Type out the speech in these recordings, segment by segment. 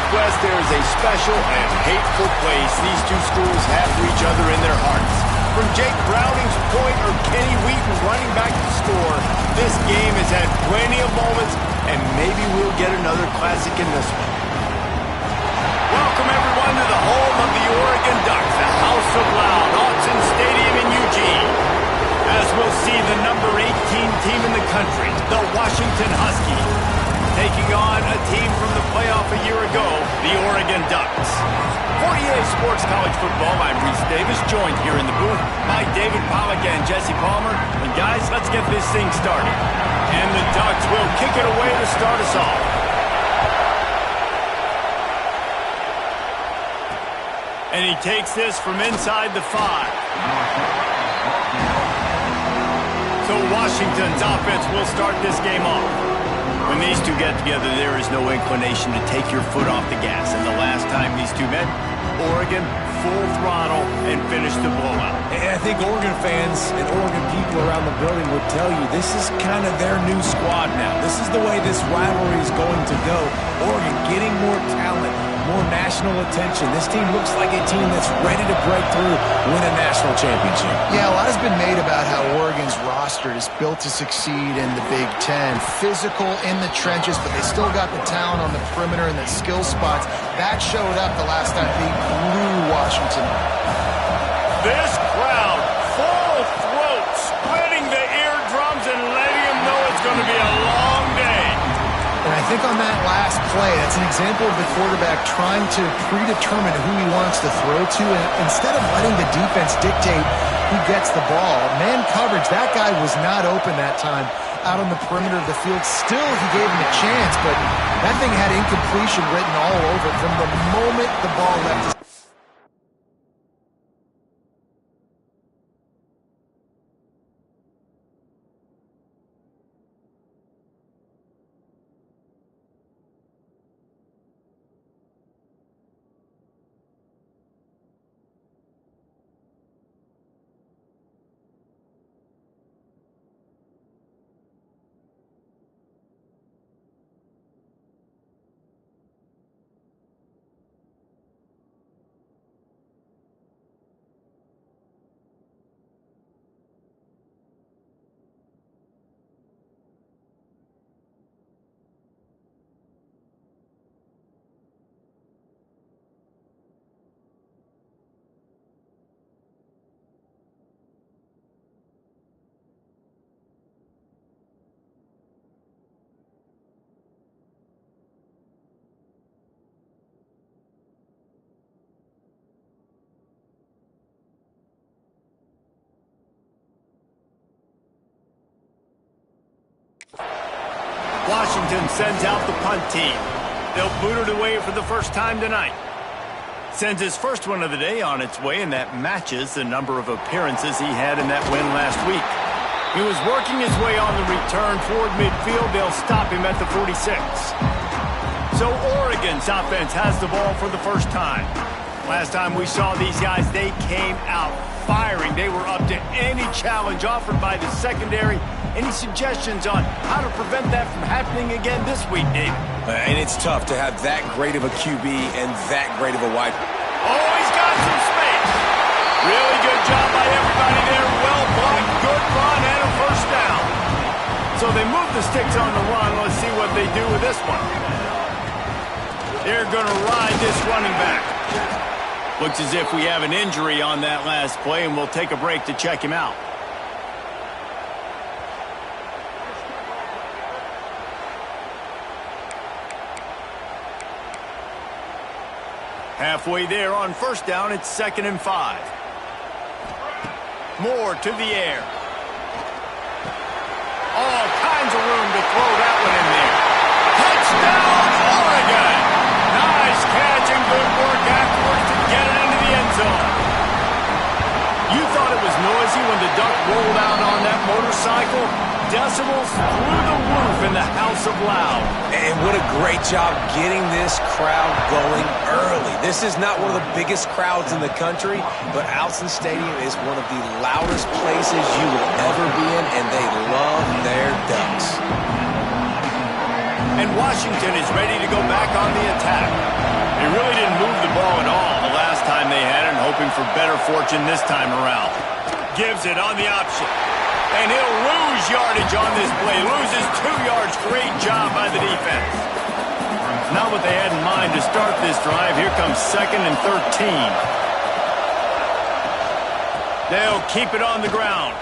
Southwest, there is a special and hateful place these two schools have for each other in their hearts. From Jake Browning's point or Kenny Wheaton running back to score, this game has had plenty of moments, and maybe we'll get another classic in this one. Welcome, everyone, to the home of the Oregon Ducks, the House of Loud, Autzen Stadium in Eugene. As we'll see the number 18 team in the country, the Washington Huskies, taking on a team from the playoff a year ago, the Oregon Ducks. For EA Sports College Football, I'm Reese Davis, joined here in the booth by David Pollack and Jesse Palmer. And guys, let's get this thing started. And the Ducks will kick it away to start us off. And he takes this from inside the 5. So Washington's offense will start this game off. When these two get together, there is no inclination to take your foot off the gas. And the last time these two met, Oregon full throttle and finished the blowout. And I think Oregon fans and Oregon people around the building would tell you this is kind of their new squad now. This is the way this rivalry is going to go. Oregon getting more talent, more national attention. This team looks like a team that's ready to break through, win a national championship. Yeah, a lot has been made about how Oregon's roster is built to succeed in the Big Ten. Physical in the trenches, but they still got the talent on the perimeter and the skill spots. That showed up the last time they blew Washington. This crowd, full throat, splitting the eardrums and letting them know it's going to be a long day. And I think on that last play, that's an example of the quarterback trying to predetermine who he wants to throw to, and instead of letting the defense dictate who gets the ball. Man coverage, that guy was not open that time out on the perimeter of the field. Still, he gave him a chance, but that thing had incompletion written all over it from the moment the ball left his. Washington sends out the punt team. They'll boot it away for the first time tonight. Sends his first one of the day on its way, and that matches the number of appearances he had in that win last week. He was working his way on the return toward midfield. They'll stop him at the 46. So Oregon's offense has the ball for the first time. Last time we saw these guys, they came out firing. They were up to any challenge offered by the secondary. Any suggestions on how to prevent that from happening again this week, David? And it's tough to have that great of a QB and that great of a wide. Oh, he's got some space. Really good job by everybody there. Well blocked, good run, and a first down. So they move the sticks on the run. Let's see what they do with this one. They're going to ride this running back. Looks as if we have an injury on that last play, and we'll take a break to check him out. Halfway there on first down, it's 2nd and 5. Moore to the air. All kinds of room to throw that one in there. Touchdown, Oregon! Nice catch and good work afterwards to get it into the end zone. You thought it was noisy when the Duck rolled out on that motorcycle? Decibels through the roof in the House of Loud. And what a great job getting this crowd going early. This is not one of the biggest crowds in the country, but Autzen Stadium is one of the loudest places you will ever be in, and they love their Ducks. And Washington is ready to go back on the attack. They really didn't move the ball at all the last time they had it, and hoping for better fortune this time around. Gives it on the option. And he'll lose yardage on this play. Loses 2 yards. Great job by the defense. Not what they had in mind to start this drive. Here comes 2nd and 13. They'll keep it on the ground.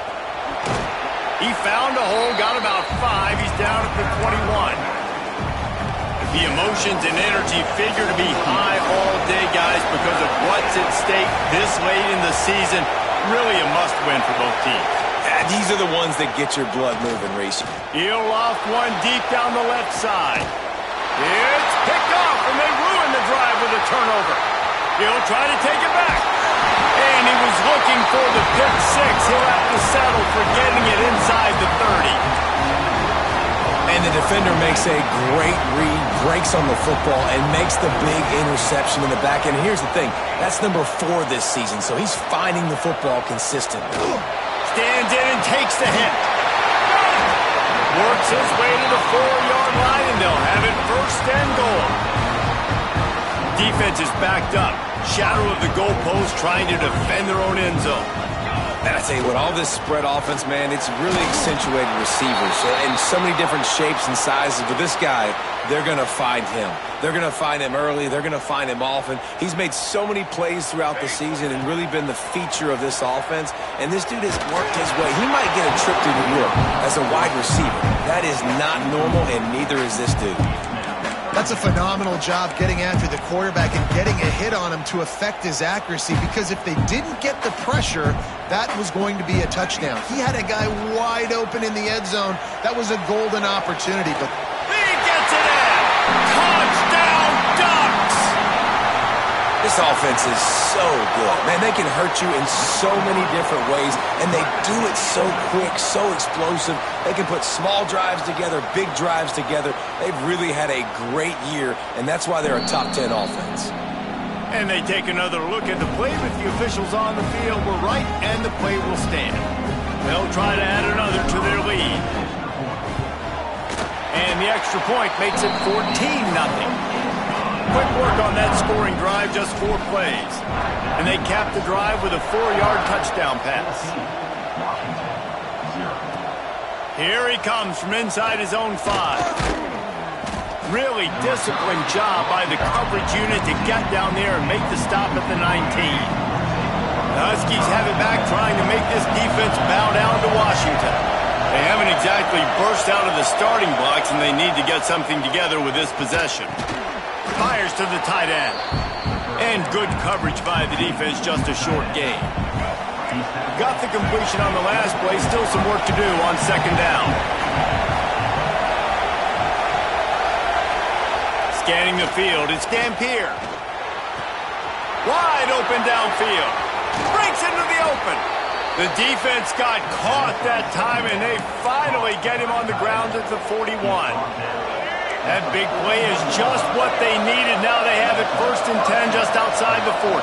He found a hole, got about 5. He's down at the 21. The emotions and energy figure to be high all day, guys, because of what's at stake this late in the season. Really a must-win for both teams. These are the ones that get your blood moving, Reese. He'll loft one deep down the left side. It's picked off, and they ruin the drive with a turnover. He'll try to take it back. And he was looking for the pick six. He'll have to settle for getting it inside the 30. And the defender makes a great read, breaks on the football, and makes the big interception in the back. And here's the thing, that's number 4 this season, so he's finding the football consistently. Stands in and takes the hit. Works his way to the 4-yard line, and they'll have it 1st and goal. Defense is backed up. Shadow of the goalpost, trying to defend their own end zone. And I tell you what, all this spread offense, man, it's really accentuated receivers in so many different shapes and sizes. But this guy, they're going to find him. They're going to find him early. They're going to find him often. He's made so many plays throughout the season and really been the feature of this offense. And this dude has worked his way. He might get a trip to New York as a wide receiver. That is not normal, and neither is this dude. That's a phenomenal job getting after the quarterback and getting a hit on him to affect his accuracy, because if they didn't get the pressure, that was going to be a touchdown. He had a guy wide open in the end zone. That was a golden opportunity, but he gets it in! Touchdown, Ducks! This offense is so good. Man, they can hurt you in so many different ways, and they do it so quick, so explosive. They can put small drives together, big drives together. They've really had a great year, and that's why they're a top 10 offense. And they take another look at the play, but the officials on the field were right, and the play will stand. They'll try to add another to their lead. And the extra point makes it 14-0. Quick work on that scoring drive, just 4 plays. And they cap the drive with a 4-yard touchdown pass. Here he comes from inside his own 5. Really disciplined job by the coverage unit to get down there and make the stop at the 19. The Huskies have it back, trying to make this defense bow down to Washington. They haven't exactly burst out of the starting blocks, and they need to get something together with this possession. Fires to the tight end. And good coverage by the defense, just a short gain. Got the completion on the last play, still some work to do on 2nd down. Scanning the field, it's Dampier. Wide open downfield. Breaks into the open. The defense got caught that time, and they finally get him on the ground at the 41. That big play is just what they needed. Now they have it 1st and 10 just outside the 40.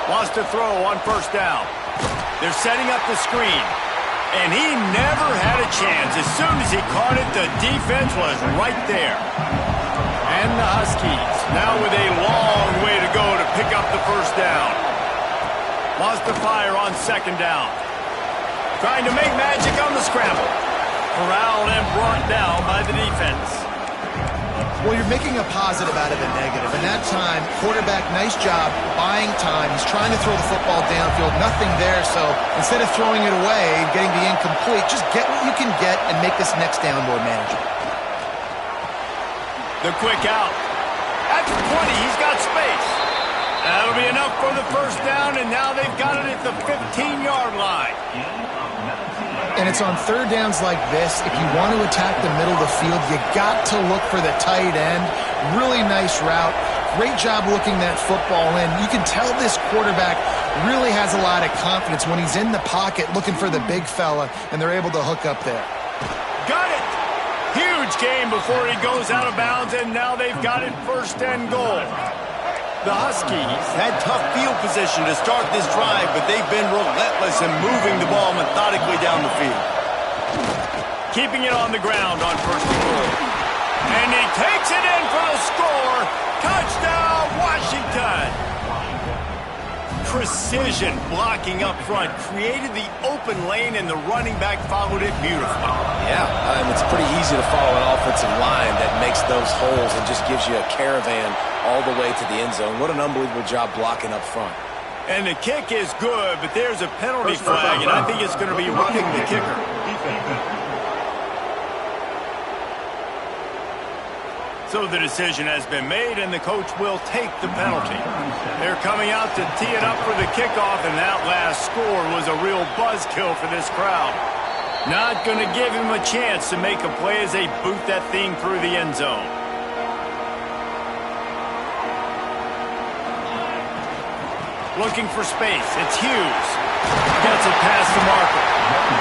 Wants to throw on 1st down. They're setting up the screen. And he never had a chance. As soon as he caught it, the defense was right there. And the Huskies now with a long way to go to pick up the 1st down. Wants to fire on 2nd down. Trying to make magic on the scramble. Corralled and brought down by the defense. Well, you're making a positive out of a negative. And that time, quarterback, nice job buying time. He's trying to throw the football downfield. Nothing there, so instead of throwing it away and getting the incomplete, just get what you can get and make this next down more manageable. The quick out. At the 20, he's got space. That'll be enough for the 1st down, and now they've got it at the 15-yard line. And it's on 3rd downs like this. If you want to attack the middle of the field, you got to look for the tight end. Really nice route. Great job looking that football in. You can tell this quarterback really has a lot of confidence when he's in the pocket looking for the big fella, and they're able to hook up there. Got it! Huge game before he goes out of bounds, and now they've got it 1st and goal. The Huskies had tough field position to start this drive, but they've been relentless in moving the ball methodically down the field. keeping it on the ground on first and goal. And he takes it in for the score. Touchdown, Washington. Precision blocking up front created the open lane, and the running back followed it beautifully. Yeah, it's pretty easy to follow an offensive line that makes those holes and just gives you a caravan all the way to the end zone. What an unbelievable job blocking up front. And the kick is good, but there's a penalty flag, and I think it's going to be roughing the kicker. So the decision has been made, and the coach will take the penalty. They're coming out to tee it up for the kickoff, and that last score was a real buzzkill for this crowd. Not going to give him a chance to make a play as they boot that thing through the end zone. Looking for space. It's Hughes. Gets it past the marker.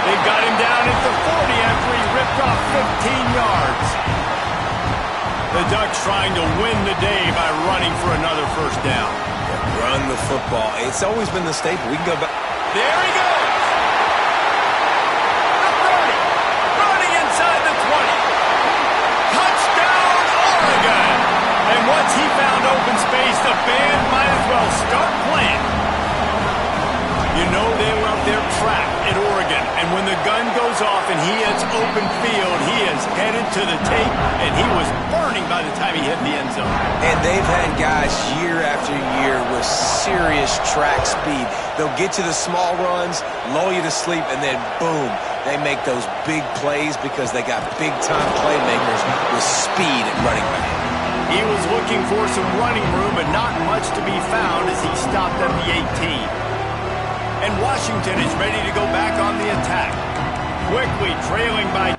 They've got him down at the 40 after he ripped off 15 yards. The Ducks trying to win the day by running for another first down. Run the football. It's always been the staple. We can go back. There he goes. Running inside the 20. Touchdown, Oregon. And once he found open space, the band might as well start playing. You know they love their track at Oregon, and when the gun goes off and he hits open field, he is headed to the tape, and he was burning by the time he hit the end zone. And they've had guys year after year with serious track speed. They'll get you the small runs, lull you to sleep, and then boom, they make those big plays because they got big-time playmakers with speed at running back. He was looking for some running room, but not much to be found as he stopped at the 18. And Washington is ready to go back on the attack. Quickly trailing by...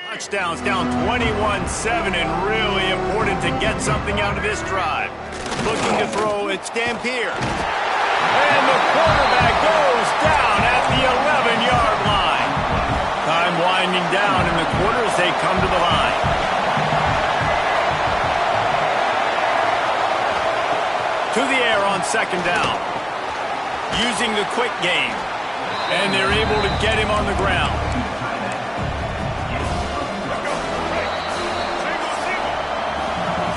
Touchdowns down 21-7, and really important to get something out of this drive. Looking to throw, it's Dampier. And the quarterback goes down at the 11-yard line. Time winding down in the quarter as they come to the line. To the air on second down. Using the quick game. And they're able to get him on the ground.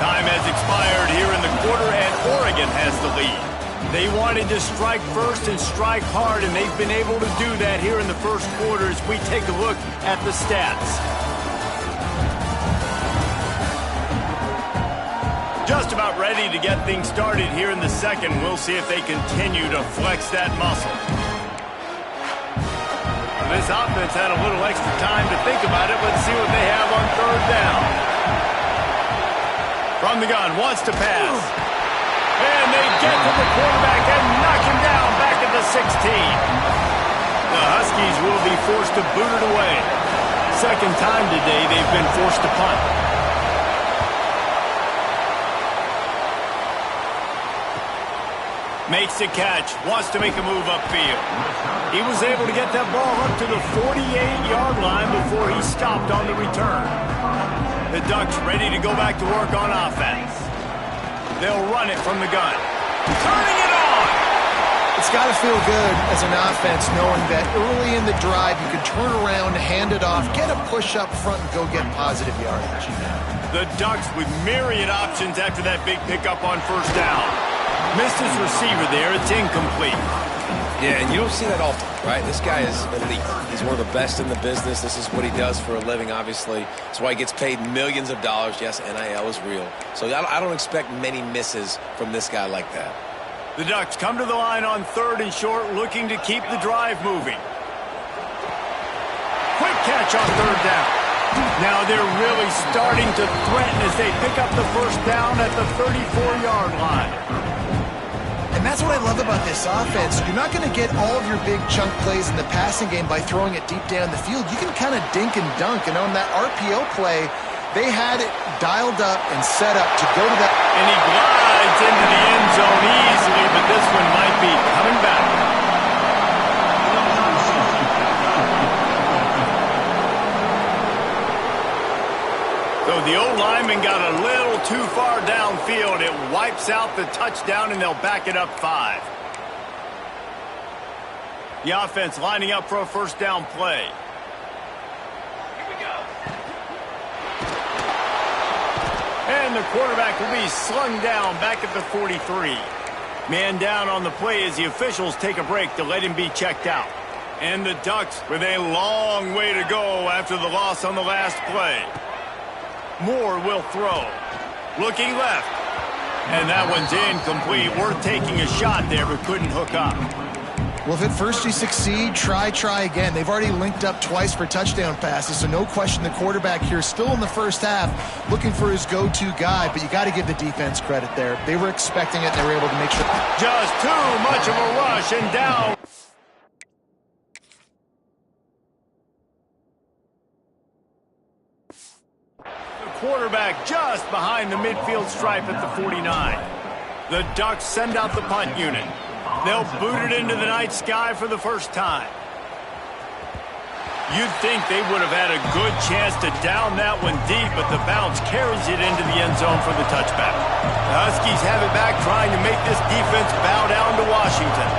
Time has expired here in the quarter, and Oregon has the lead. They wanted to strike first and strike hard, and they've been able to do that here in the first quarter as we take a look at the stats. Just about ready to get things started here in the second. We'll see if they continue to flex that muscle. this offense had a little extra time to think about it. Let's see what they have on third down. From the gun, wants to pass. And they get to the quarterback and knock him down back at the 16. The Huskies will be forced to boot it away. Second time today they've been forced to punt. Makes a catch, wants to make a move upfield. He was able to get that ball up to the 48-yard line before he stopped on the return. The Ducks ready to go back to work on offense. They'll run it from the gun. Turning it on! It's got to feel good as an offense knowing that early in the drive you can turn around, hand it off, get a push up front, and go get positive yardage. The Ducks with myriad options after that big pickup on first down. Missed his receiver there. It's incomplete. Yeah, and you don't see that often, right? This guy is elite. He's one of the best in the business. This is what he does for a living, obviously. That's why he gets paid millions of dollars. Yes, NIL is real. So I don't expect many misses from this guy like that. The Ducks come to the line on third and short, looking to keep the drive moving. Quick catch on third down. Now they're really starting to threaten as they pick up the first down at the 34-yard line. And that's what I love about this offense. You're not going to get all of your big chunk plays in the passing game by throwing it deep down the field. You can kind of dink and dunk. And on that RPO play, they had it dialed up and set up to go to that. And he glides into the end zone easily, but this one might be coming back. So the old lineman got a little too far downfield. It wipes out the touchdown, and they'll back it up 5. The offense lining up for a first down play. Here we go. And the quarterback will be slung down back at the 43. Man down on the play as the officials take a break to let him be checked out. And the Ducks with a long way to go after the loss on the last play. Moore will throw. Looking left. And that one's incomplete. Worth taking a shot there, but couldn't hook up. Well, if at first you succeed, try again. They've already linked up twice for touchdown passes, so no question the quarterback here still in the first half looking for his go-to guy, but you got to give the defense credit there. They were expecting it. They were able to make sure. Just too much of a rush and down. Quarterback just behind the midfield stripe at the 49. The Ducks send out the punt unit. They'll boot it into the night sky for the first time. You'd think they would have had a good chance to down that one deep, but the bounce carries it into the end zone for the touchback. The Huskies have it back, trying to make this defense bow down to Washington.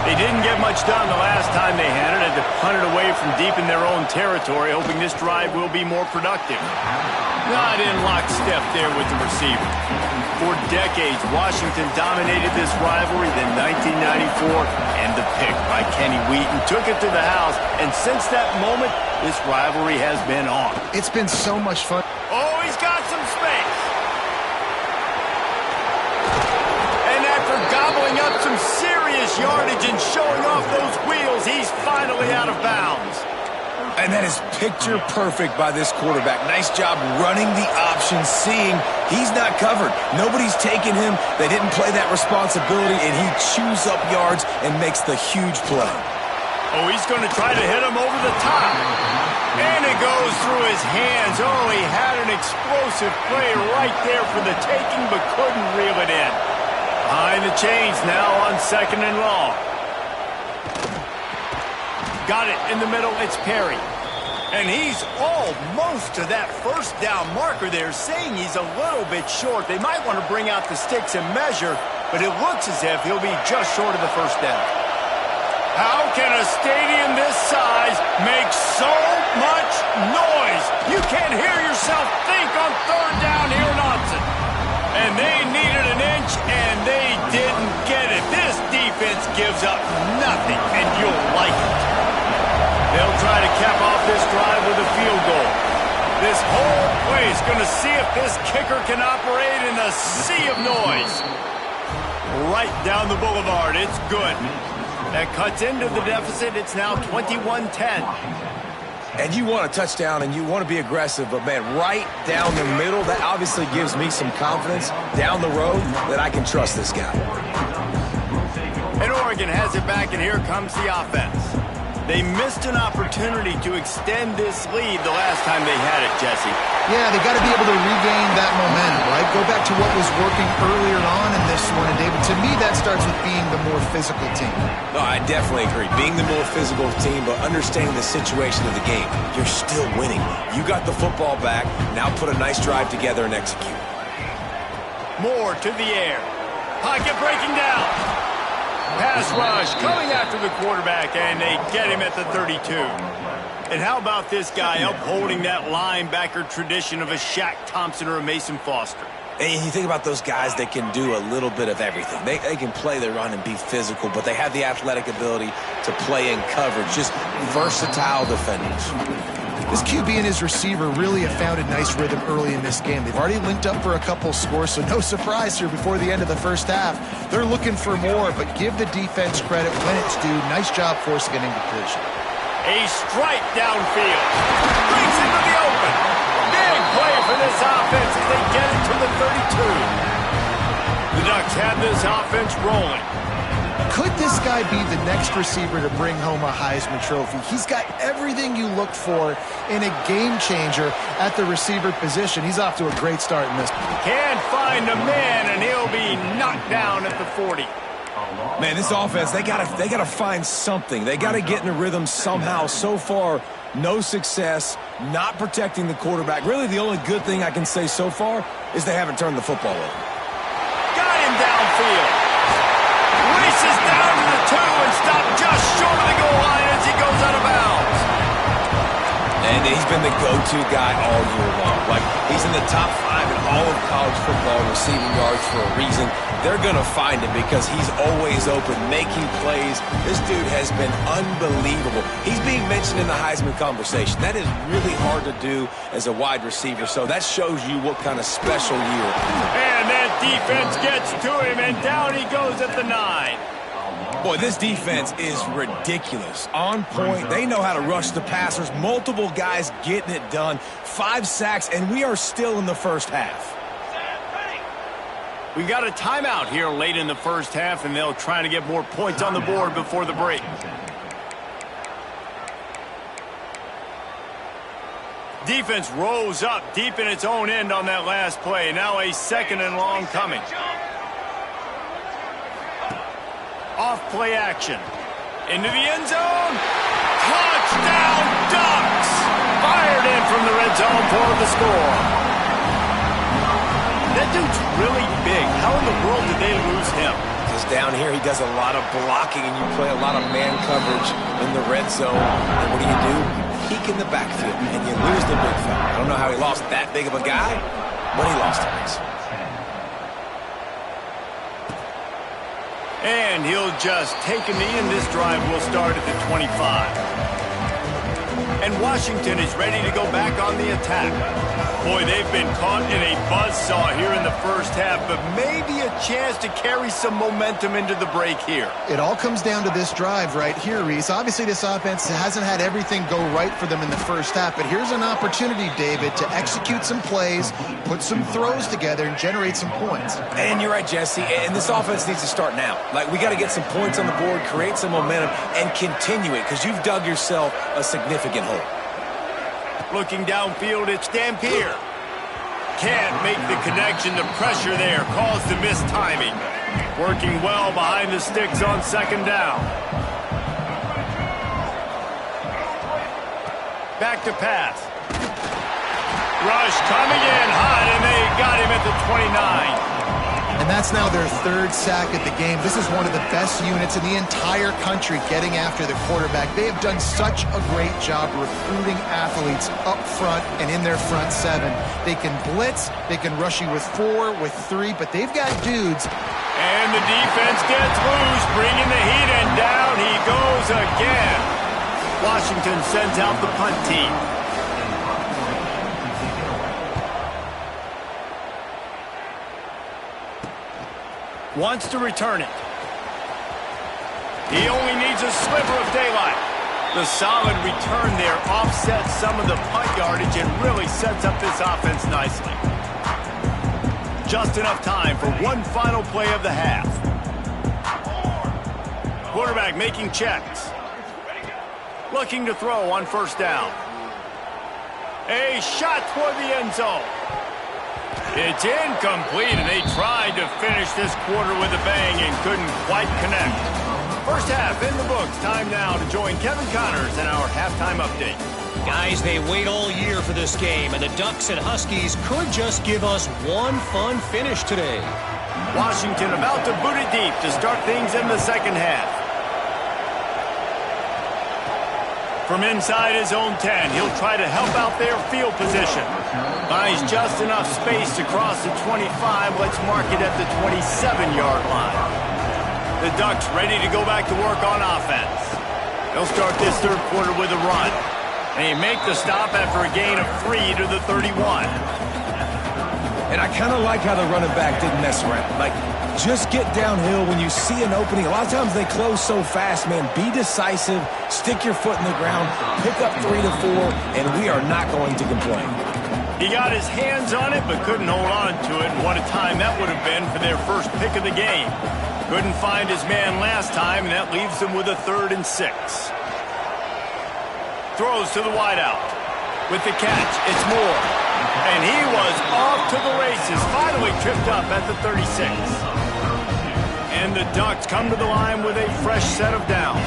They didn't get much done the last time they had it. Had to punt it away from deep in their own territory, hoping this drive will be more productive. Not in lockstep there with the receiver. For decades, Washington dominated this rivalry. Then 1994, and the pick by Kenny Wheaton took it to the house. And since that moment, this rivalry has been on. It's been so much fun. Oh, he's got some space. And after gobbling up some serious yardage and showing off those wheels, he's finally out of bounds. And that is picture perfect by this quarterback. Nice job running the option, seeing he's not covered. Nobody's taking him. They didn't play that responsibility, and he chews up yards and makes the huge play. Oh, he's going to try to hit him over the top. And it goes through his hands. Oh, he had an explosive play right there for the taking, but couldn't reel it in. Behind the chains now on 2nd and long. Got it in the middle. It's Perry. And he's almost to that first down marker there, saying he's a little bit short. They might want to bring out the sticks and measure, but it looks as if he'll be just short of the first down. How can a stadium this size make so much noise? You can't hear yourself think on 3rd down here in Austin. And they needed an inch, and they didn't get it. This defense gives up nothing, and you'll like it. They'll try to cap off this drive with a field goal. This whole place going to see if this kicker can operate in a sea of noise. Right down the boulevard. It's good. That cuts into the deficit. It's now 21-10. And you want a touchdown and you want to be aggressive, but, man, right down the middle, that obviously gives me some confidence down the road that I can trust this guy. And Oregon has it back, and here comes the offense. They missed an opportunity to extend this lead the last time they had it, Jesse. Yeah, they got to be able to regain that momentum, right? Go back to what was working earlier on in this one. And, David, to me, that starts with being the more physical team. No, I definitely agree. Being the more physical team, but understanding the situation of the game. You're still winning. You got the football back. Now put a nice drive together and execute. Moore to the air. Pocket breaking down. Pass rush coming after the quarterback, and they get him at the 32. And how about this guy upholding that linebacker tradition of a Shaq Thompson or a Mason Foster? And you think about those guys that can do a little bit of everything. They can play the run and be physical, but they have the athletic ability to play in coverage. Just versatile defenders. This QB and his receiver really have found a nice rhythm early in this game. They've already linked up for a couple scores, so no surprise here before the end of the first half. They're looking for more, but give the defense credit when it's due. Nice job forcing an incompletion. A strike downfield. Brings into the open. Big play for this offense as they get it to the 32. The Ducks have this offense rolling. Could this guy be the next receiver to bring home a Heisman Trophy? He's got everything you look for in a game changer at the receiver position. He's off to a great start in this. Can't find a man, and he'll be knocked down at the 40. Man, this offense, they gotta find something. They gotta get in a rhythm somehow. So far, no success, not protecting the quarterback. Really, the only good thing I can say so far is they haven't turned the football over. Got him downfield. Races down to the 2 and stopped just short of the goal line as he goes out of bounds. And he's been the go-to guy all year long. Like, he's in the top 5 in all of college football receiving yards for a reason. They're going to find him because he's always open, making plays. This dude has been unbelievable. He's being mentioned in the Heisman conversation. That is really hard to do as a wide receiver, so that shows you what kind of special year. And that defense gets to him, and down he goes at the 9. Boy, this defense is ridiculous. On point. They know how to rush the passers. Multiple guys getting it done. 5 sacks, and we are still in the first half. We got a timeout here late in the first half, and they'll try to get more points on the board before the break. Defense rose up deep in its own end on that last play. Now a 2nd and long coming. Off play action. Into the end zone. Touchdown Ducks! Fired in from the red zone for the score. That dude's really big. How in the world did they lose him? Because down here he does a lot of blocking and you play a lot of man coverage in the red zone. And what do? You peek in the backfield and you lose the big fella. I don't know how he lost that big of a guy, but he lost him. And he'll just take a knee, and this drive will start at the 25. And Washington is ready to go back on the attack. Boy, they've been caught in a buzzsaw here in the first half, but maybe a chance to carry some momentum into the break here. It all comes down to this drive right here, Reese. Obviously, this offense hasn't had everything go right for them in the first half, but here's an opportunity, David, to execute some plays, put some throws together, and generate some points. And you're right, Jesse, and this offense needs to start now. Like, we got to get some points on the board, create some momentum, and continue it, because you've dug yourself a significant hole. Looking downfield, it's Dampier. Can't make the connection. The pressure there caused the missed timing. Working well behind the sticks on 2nd down. Back to pass. Rush coming in hot, and they got him at the 29. And that's now their 3rd sack of the game. This is one of the best units in the entire country getting after the quarterback. They have done such a great job recruiting athletes up front and in their front 7. They can blitz, they can rush you with 4, with 3, but they've got dudes. And the defense gets loose, bringing the heat, and down he goes again. Washington sends out the punt team. Wants to return it. He only needs a sliver of daylight. The solid return there offsets some of the punt yardage and really sets up this offense nicely. Just enough time for one final play of the half. Quarterback making checks. Looking to throw on first down. A shot toward the end zone. It's incomplete, and they tried to finish this quarter with a bang and couldn't quite connect. First half in the books. Time now to join Kevin Connors in our halftime update. Guys, they wait all year for this game, and the Ducks and Huskies could just give us one fun finish today. Washington about to boot it deep to start things in the second half. From inside his own 10, he'll try to help out their field position. Finds just enough space to cross the 25. Let's mark it at the 27-yard line. The Ducks ready to go back to work on offense. They'll start this third quarter with a run. And they make the stop after a gain of 3 to the 31. And I kind of like how the running back didn't mess around. Like, just get downhill when you see an opening. A lot of times they close so fast, man. Be decisive, stick your foot in the ground, pick up 3 to 4, and we are not going to complain. He got his hands on it, but couldn't hold on to it. And what a time that would have been for their first pick of the game. Couldn't find his man last time, and that leaves them with a 3rd and 6. Throws to the wideout. With the catch, it's Moore. And he was off to the races, finally tripped up at the 36. And the Ducks come to the line with a fresh set of downs.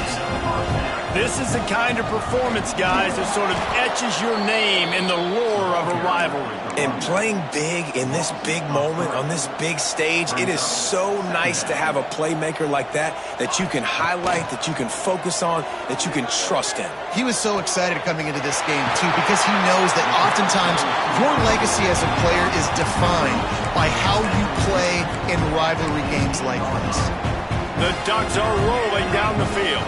This is the kind of performance, guys, that sort of etches your name in the lore of a rivalry. And playing big in this big moment, on this big stage, it is so nice to have a playmaker like that you can highlight, that you can focus on, that you can trust in. He was so excited coming into this game, too, because he knows that oftentimes your legacy as a player is defined by how you play in rivalry games like this. The Ducks are rolling down the field.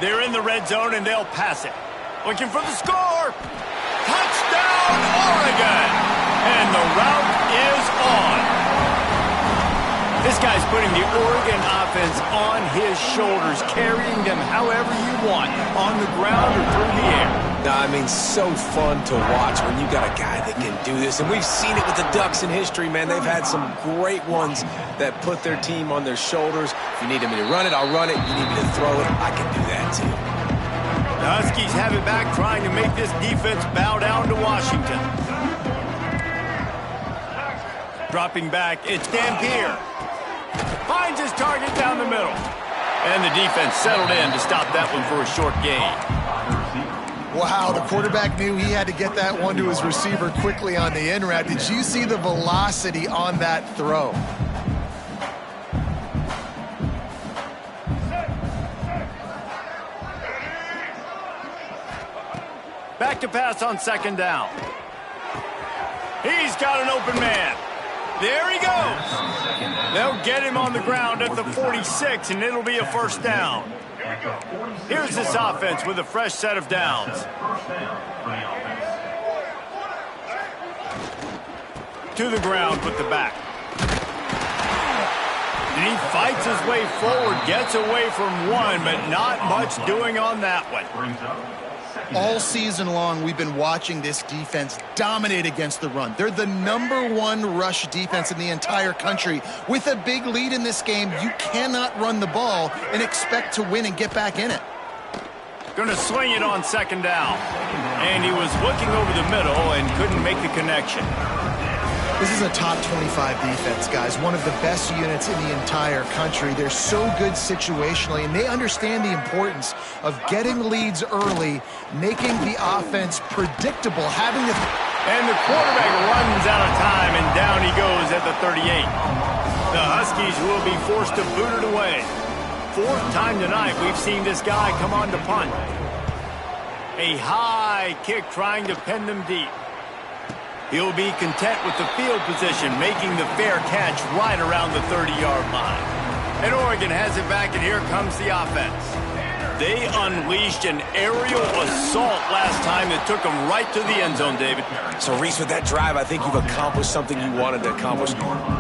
They're in the red zone, and they'll pass it. Looking for the score. Touchdown, Oregon! And the route is on. This guy's putting the Oregon offense on his shoulders, carrying them however you want, on the ground or through the air. I mean, so fun to watch when you got a guy that can do this. And we've seen it with the Ducks in history, man. They've had some great ones that put their team on their shoulders. If you need me to run it, I'll run it. You need me to throw it, I can do that too. The Huskies have it back, trying to make this defense bow down to Washington. Dropping back, it's Dampier. Finds his target down the middle. And the defense settled in to stop that one for a short gain. Wow, the quarterback knew he had to get that one to his receiver quickly on the in route. Did you see the velocity on that throw? Back to pass on second down. He's got an open man. There he goes. They'll get him on the ground at the 46, and it'll be a first down. Here's this offense with a fresh set of downs. To the ground with the back. And he fights his way forward, gets away from one, but not much doing on that one. All season long, we've been watching this defense dominate against the run. They're the #1 rush defense in the entire country. With a big lead in this game, you cannot run the ball and expect to win and get back in it. Going to swing it on second down. And he was looking over the middle and couldn't make the connection. This is a top 25 defense, guys. One of the best units in the entire country. They're so good situationally, and they understand the importance of getting leads early, making the offense predictable, having the... And the quarterback runs out of time, and down he goes at the 38. The Huskies will be forced to boot it away. 4th time tonight we've seen this guy come on to punt. A high kick trying to pin them deep. He'll be content with the field position, making the fair catch right around the 30-yard line. And Oregon has it back, and here comes the offense. They unleashed an aerial assault last time that took them right to the end zone, David. So, Reese, with that drive, I think you've accomplished something you wanted to accomplish.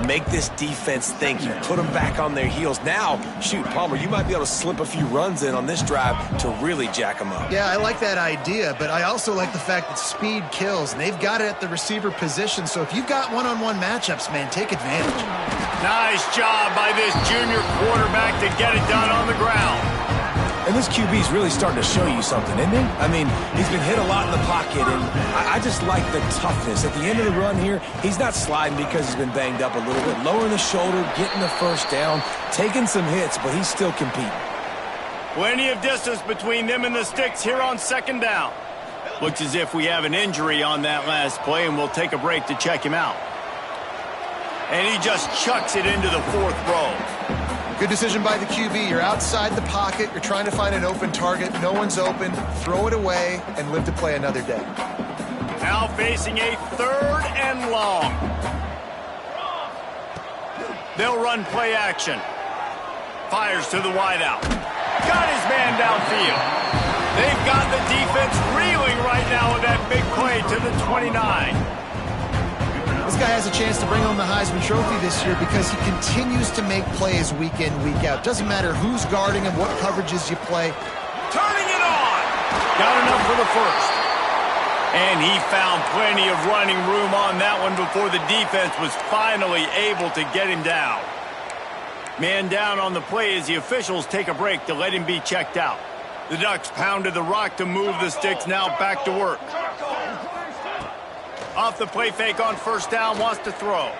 Make this defense think. You put them back on their heels. Now, shoot, Palmer, you might be able to slip a few runs in on this drive to really jack them up. Yeah, I like that idea, but I also like the fact that speed kills, and they've got it at the receiver position. So if you've got one-on-one matchups, man, take advantage. Nice job by this junior quarterback to get it done on the ground. And this QB's really starting to show you something, isn't he? I mean, he's been hit a lot in the pocket, and I just like the toughness. At the end of the run here, he's not sliding because he's been banged up a little bit. Lowering the shoulder, getting the first down, taking some hits, but he's still competing. Plenty of distance between them and the sticks here on second down. Looks as if we have an injury on that last play, and we'll take a break to check him out. And he just chucks it into the fourth row. Good decision by the QB. You're outside the pocket. You're trying to find an open target. No one's open. Throw it away and live to play another day. Now facing a 3rd and long. They'll run play action. Fires to the wideout. Got his man downfield. They've got the defense reeling right now with that big play to the 29. This guy has a chance to bring home the Heisman Trophy this year because he continues to make plays week in, week out. Doesn't matter who's guarding him, what coverages you play. Turning it on. Got enough for the first. And he found plenty of running room on that one before the defense was finally able to get him down. Man down on the play as the officials take a break to let him be checked out. The Ducks pounded the rock to move the sticks, now back to work. Off the play fake on first down, wants to throw.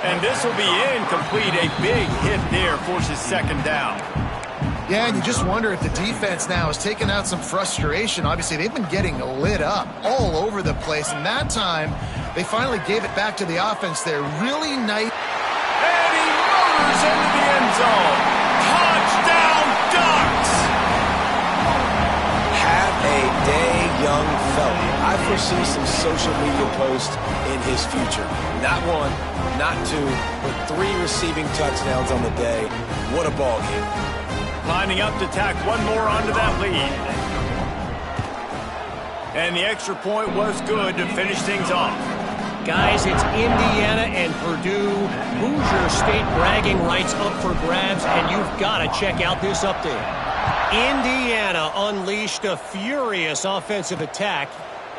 And this will be incomplete. A big hit there forces second down. Yeah, and you just wonder if the defense now has taken out some frustration. Obviously, they've been getting lit up all over the place. And that time, they finally gave it back to the offense there. Really nice. And he motors into the end zone. Touchdown, Ducks! Have a day, young fella. I foresee some social media posts in his future. Not one, not two, but 3 receiving touchdowns on the day. What a ball game. Lining up to tack one more onto that lead. And the extra point was good to finish things off. Guys, it's Indiana and Purdue. Hoosier State bragging rights up for grabs, and you've got to check out this update. Indiana unleashed a furious offensive attack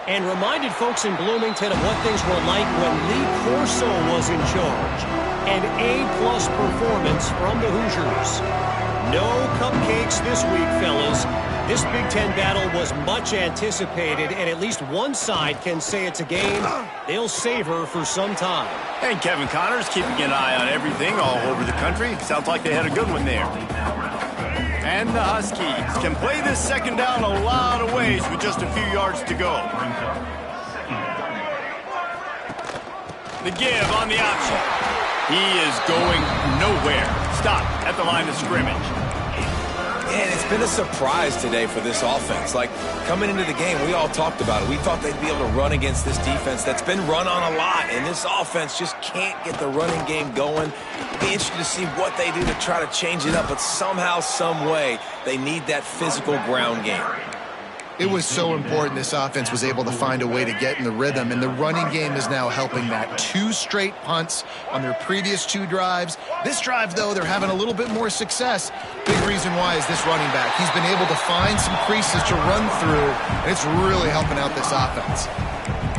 and reminded folks in Bloomington of what things were like when Lee Corso was in charge. An A-plus performance from the Hoosiers. No cupcakes this week, fellas. This Big Ten battle was much anticipated, and at least one side can say it's a game they'll savor for some time. And Kevin Connors keeping an eye on everything all over the country. Sounds like they had a good one there. And the Huskies can play this second down a lot of ways with just a few yards to go. The give on the option. He is going nowhere. Stop at the line of scrimmage. And it's been a surprise today for this offense. Like, coming into the game, we all talked about it. We thought they'd be able to run against this defense that's been run on a lot, and this offense just can't get the running game going. Be interested to see what they do to try to change it up, but somehow, some way, they need that physical ground game. It was so important this offense was able to find a way to get in the rhythm, and the running game is now helping that. 2 straight punts on their previous 2 drives. This drive, though, they're having a little bit more success. Big reason why is this running back. He's been able to find some creases to run through, and it's really helping out this offense.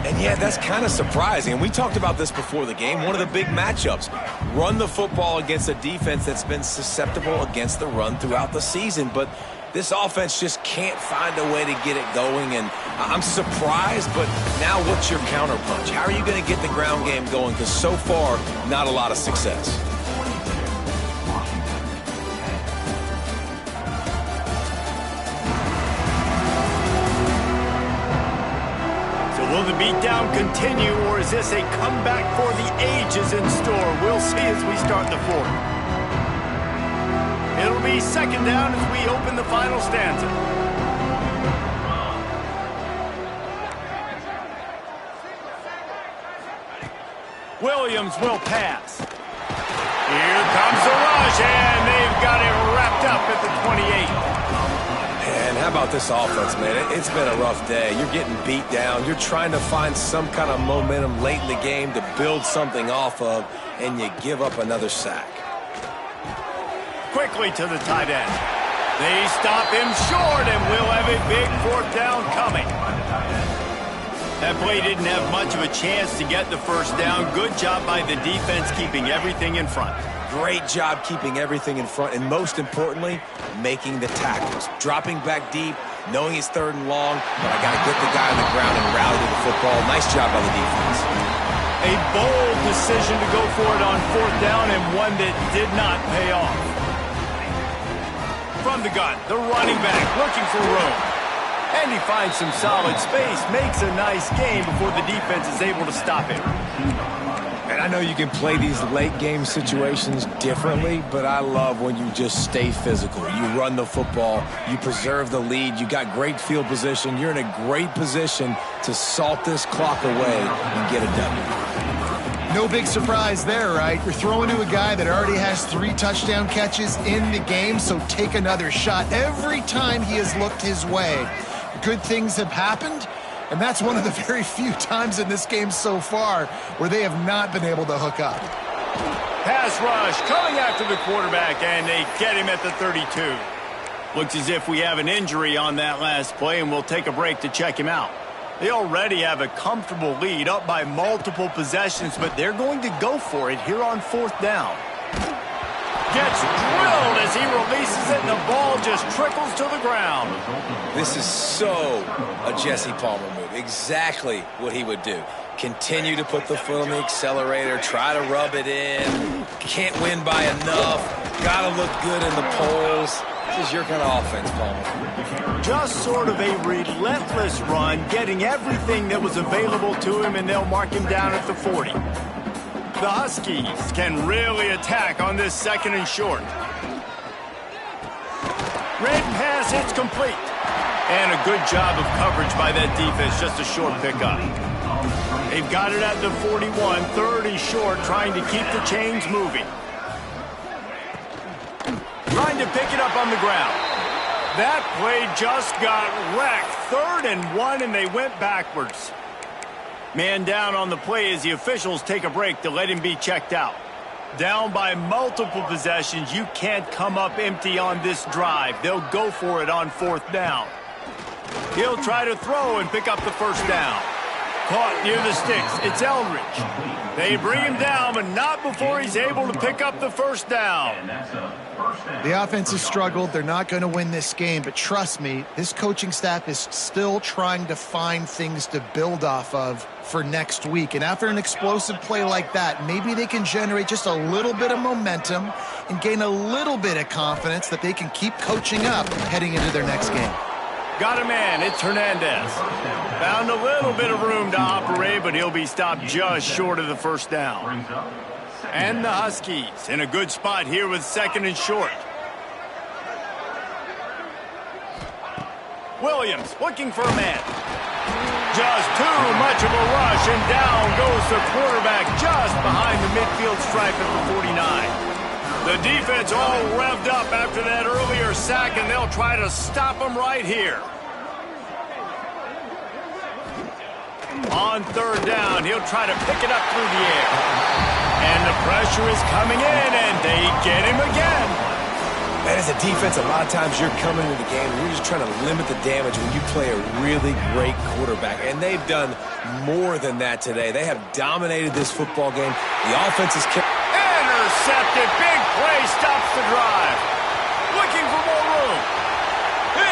And yeah, that's kind of surprising. And we talked about this before the game. One of the big matchups. Run the football against a defense that's been susceptible against the run throughout the season. But this offense just can't find a way to get it going, and I'm surprised, but now what's your counterpunch? How are you going to get the ground game going? Because so far, not a lot of success. So will the beatdown continue, or is this a comeback for the ages in store? We'll see as we start the 4th. It'll be second down as we open the final stanza. Williams will pass. Here comes the rush, and they've got it wrapped up at the 28. And how about this offense, man? It's been a rough day. You're getting beat down. You're trying to find some kind of momentum late in the game to build something off of, and you give up another sack. Quickly to the tight end. They stop him short, and we'll have a big fourth down coming. That play didn't have much of a chance to get the first down. Good job by the defense keeping everything in front. Great job keeping everything in front, and most importantly, making the tackles. Dropping back deep, knowing it's 3rd and long, but I got to get the guy on the ground and rally to the football. Nice job by the defense. A bold decision to go for it on 4th down, and one that did not pay off. From the gun, the running back looking for room. And he finds some solid space, makes a nice gain before the defense is able to stop him. And I know you can play these late game situations differently, but I love when you just stay physical. You run the football, you preserve the lead, you got great field position, you're in a great position to salt this clock away and get a W. No big surprise there, right? You're throwing to a guy that already has 3 touchdown catches in the game, so take another shot. Every time he has looked his way, good things have happened, and that's one of the very few times in this game so far where they have not been able to hook up. Pass rush coming after the quarterback, and they get him at the 32. Looks as if we have an injury on that last play, and we'll take a break to check him out. They already have a comfortable lead, up by multiple possessions, but they're going to go for it here on 4th down. Gets drilled as he releases it, and the ball just trickles to the ground. This is so a Jesse Palmer move. Exactly what he would do. Continue to put the foot on the accelerator, try to rub it in. Can't win by enough. Gotta look good in the polls. This is your kind of offense, Palmer. Just sort of a relentless run, getting everything that was available to him, and they'll mark him down at the 40. The Huskies can really attack on this 2nd and short. Red pass, it's complete. And a good job of coverage by that defense, just a short pickup. They've got it at the 41, 30 short, trying to keep the chains moving. Trying to pick it up on the ground. That play just got wrecked. 3rd and 1, and they went backwards. Man down on the play as the officials take a break to let him be checked out. Down by multiple possessions, you can't come up empty on this drive. They'll go for it on 4th down. He'll try to throw and pick up the first down. Caught near the sticks. It's Eldridge. They bring him down, but not before he's able to pick up the first down. The offense has struggled. They're not going to win this game, but trust me, this coaching staff is still trying to find things to build off of for next week. And after an explosive play like that, maybe they can generate just a little bit of momentum and gain a little bit of confidence that they can keep coaching up heading into their next game. Got a man. It's Hernandez. Found a little bit of room to operate, but he'll be stopped just short of the first down. And the Huskies in a good spot here with 2nd and short. Williams looking for a man. Just too much of a rush, and down goes the quarterback just behind the midfield stripe at the 49. The defense all revved up after that earlier sack, and they'll try to stop him right here. On 3rd down, he'll try to pick it up through the air. And the pressure is coming in, and they get him again. Man, as a defense, a lot of times you're coming into the game and you're just trying to limit the damage when you play a really great quarterback. And they've done more than that today. They have dominated this football game. The offense is intercepted. Big play stops the drive. Looking for more room.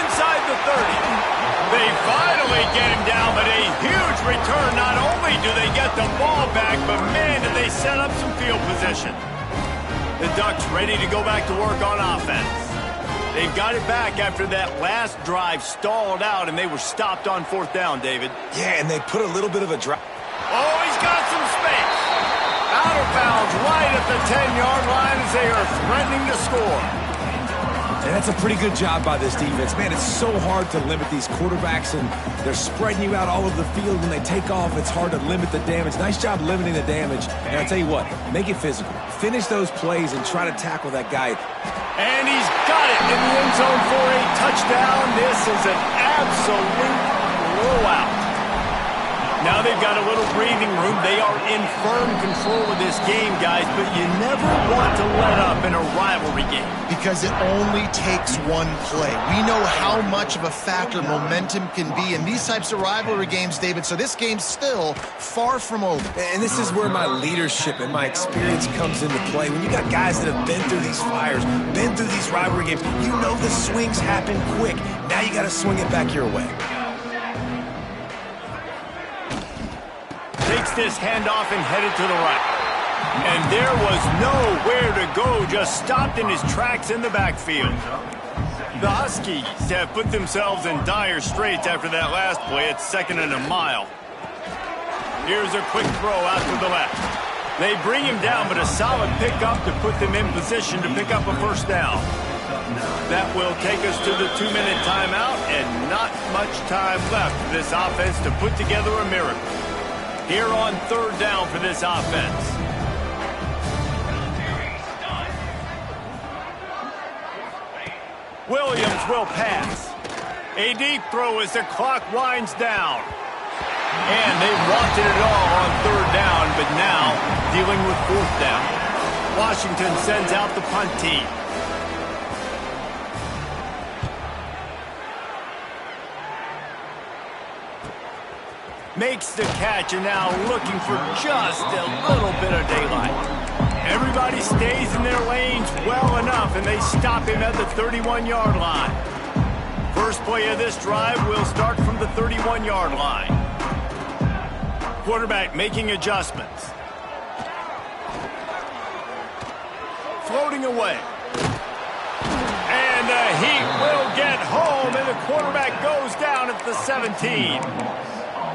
Inside the 30. They finally get him down, but a huge return. Not only do they get the ball back, but man, do they set up some field position. The Ducks ready to go back to work on offense. They've got it back after that last drive stalled out, and they were stopped on 4th down, David. Yeah, and they put a little bit of a drop. Oh, he's got some space. Out of bounds right at the 10-yard line as they are threatening to score. And that's a pretty good job by this defense. Man, it's so hard to limit these quarterbacks, and they're spreading you out all over the field. When they take off, it's hard to limit the damage. Nice job limiting the damage. And I'll tell you what, make it physical. Finish those plays and try to tackle that guy. And he's got it in the end zone for a touchdown. This is an absolute blowout. Now they've got a little breathing room. They are in firm control of this game, guys, but you never want to let up in a rivalry game. Because it only takes one play. We know how much of a factor momentum can be in these types of rivalry games, David, so this game's still far from over. And this is where my leadership and my experience comes into play. When you got guys that have been through these fires, been through these rivalry games, you know the swings happen quick. Now you got to swing it back your way. Takes this handoff and headed to the right. And there was nowhere to go, just stopped in his tracks in the backfield. The Huskies have put themselves in dire straits after that last play. It's 2nd and a mile. Here's a quick throw out to the left. They bring him down, but a solid pickup to put them in position to pick up a first down. That will take us to the 2-minute timeout, and not much time left for this offense to put together a miracle. Here on 3rd down for this offense. Williams will pass. A deep throw as the clock winds down. And they wanted it all on 3rd down, but now dealing with 4th down. Washington sends out the punt team. Makes the catch, and now looking for just a little bit of daylight. Everybody stays in their lanes well enough, and they stop him at the 31-yard line. First play of this drive will start from the 31-yard line. Quarterback making adjustments. Floating away. And the heat will get home, and the quarterback goes down at the 17.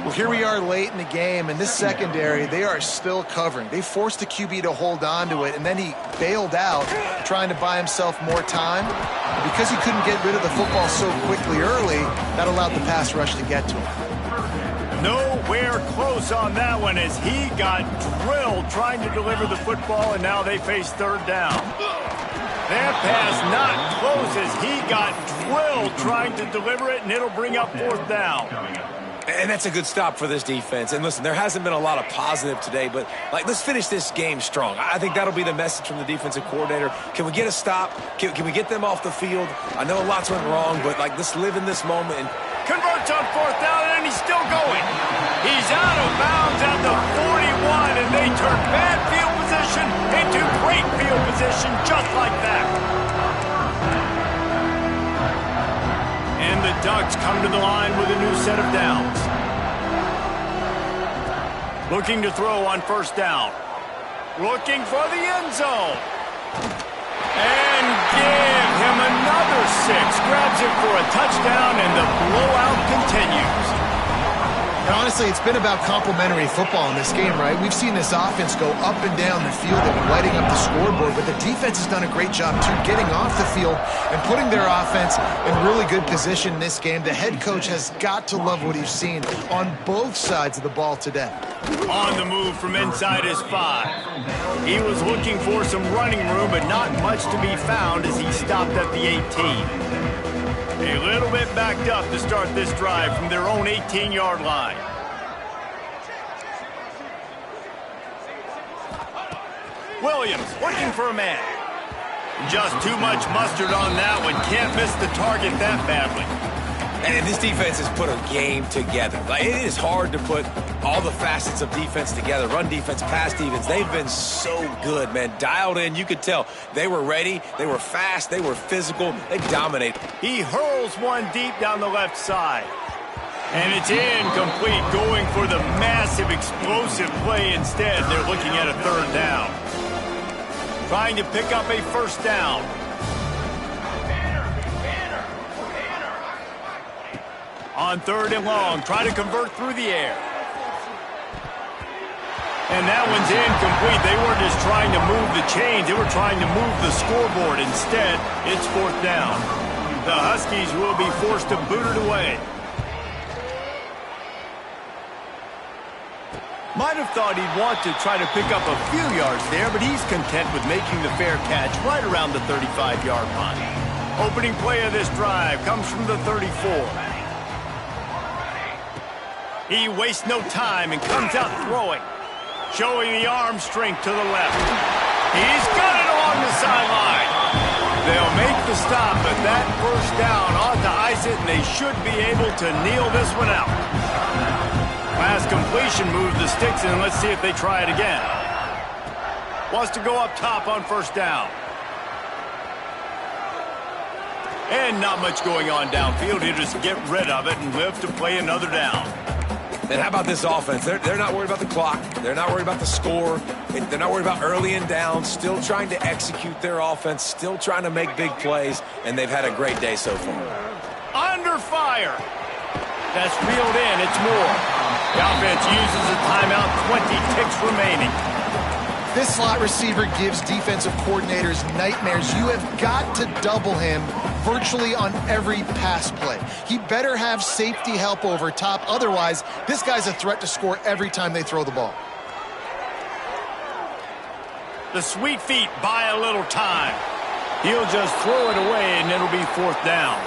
Well, here we are late in the game, and this secondary, they are still covering. They forced the QB to hold on to it, and then he bailed out, trying to buy himself more time. And because he couldn't get rid of the football so quickly early, that allowed the pass rush to get to him. Nowhere close on that one as he got drilled trying to deliver the football, and now they face 3rd down. That pass not close as he got drilled trying to deliver it, and it'll bring up 4th down. And that's a good stop for this defense. And listen, there hasn't been a lot of positive today, but let's finish this game strong. I think that'll be the message from the defensive coordinator. Can we get a stop? Can we get them off the field? I know lots went wrong, but let's live in this moment. And converts on 4th down, and he's still going. He's out of bounds at the 41, and they turn bad field position into great field position just like that. And the Ducks come to the line with a new set of downs. Looking to throw on 1st down. Looking for the end zone. And give him another 6. Grabs it for a touchdown, and the blowout continues. And honestly, it's been about complementary football in this game, right? We've seen this offense go up and down the field. They've been lighting up the scoreboard, but the defense has done a great job, too, getting off the field and putting their offense in really good position in this game. The head coach has got to love what he's seen on both sides of the ball today. On the move from inside his 5. He was looking for some running room, but not much to be found as he stopped at the 18. A little bit backed up to start this drive from their own 18-yard line. Williams looking for a man. Just too much mustard on that one. Can't miss the target that badly. And this defense has put a game together. It is hard to put all the facets of defense together. Run defense, pass defense. They've been so good, man. Dialed in. You could tell they were ready. They were fast. They were physical. They dominated. He hurls one deep down the left side. And it's incomplete, going for the massive explosive play instead. They're looking at a 3rd down. Trying to pick up a 1st down. On 3rd and long, try to convert through the air. And And that one's incomplete. They weren't just trying to move the chains. They were trying to move the scoreboard. Instead, it's fourth down. The Huskies will be forced to boot it away. Might have thought he'd want to try to pick up a few yards there, but he's content with making the fair catch right around the 35-yard line. Opening play of this drive comes from the 34. He wastes no time and comes out throwing, showing the arm strength to the left. He's got it along the sideline. They'll make the stop, but that first down ought to ice it, and they should be able to kneel this one out. Pass completion moves the sticks in. Let's see if they try it again. Wants to go up top on first down. And not much going on downfield. He'll just get rid of it and live to play another down. And how about this offense? They're not worried about the clock. They're not worried about the score. They're not worried about early and down. Still trying to execute their offense. Still trying to make big plays. And they've had a great day so far. Under fire. That's reeled in. It's more. The offense uses a timeout. 20 ticks remaining. This slot receiver gives defensive coordinators nightmares. You have got to double him virtually on every pass play. He better have safety help over top. Otherwise, this guy's a threat to score every time they throw the ball. The sweet feet buy a little time. He'll just throw it away, and it'll be fourth down.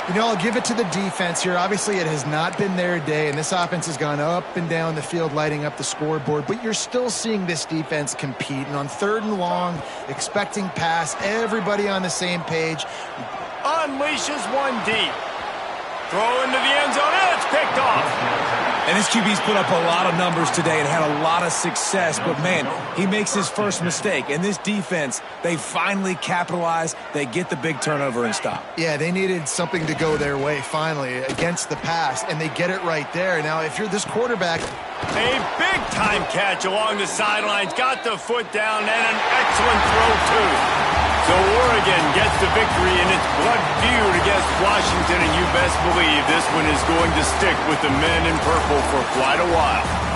You know, I'll give it to the defense here. Obviously, it has not been their day, and this offense has gone up and down the field, lighting up the scoreboard. But you're still seeing this defense compete. And on third and long, expecting pass, everybody on the same page. Unleashes one deep. Throw into the end zone, and it's picked off. And this QB's put up a lot of numbers today and had a lot of success. But, man, he makes his first mistake. And this defense, they finally capitalize. They get the big turnover and stop. Yeah, they needed something to go their way, finally, against the pass. And they get it right there. Now, if you're this quarterback... A big-time catch along the sidelines. Got the foot down, and an excellent throw, too. So Oregon gets the victory in its blood feud against Washington, and you best believe this one is going to stick with the men in purple for quite a while.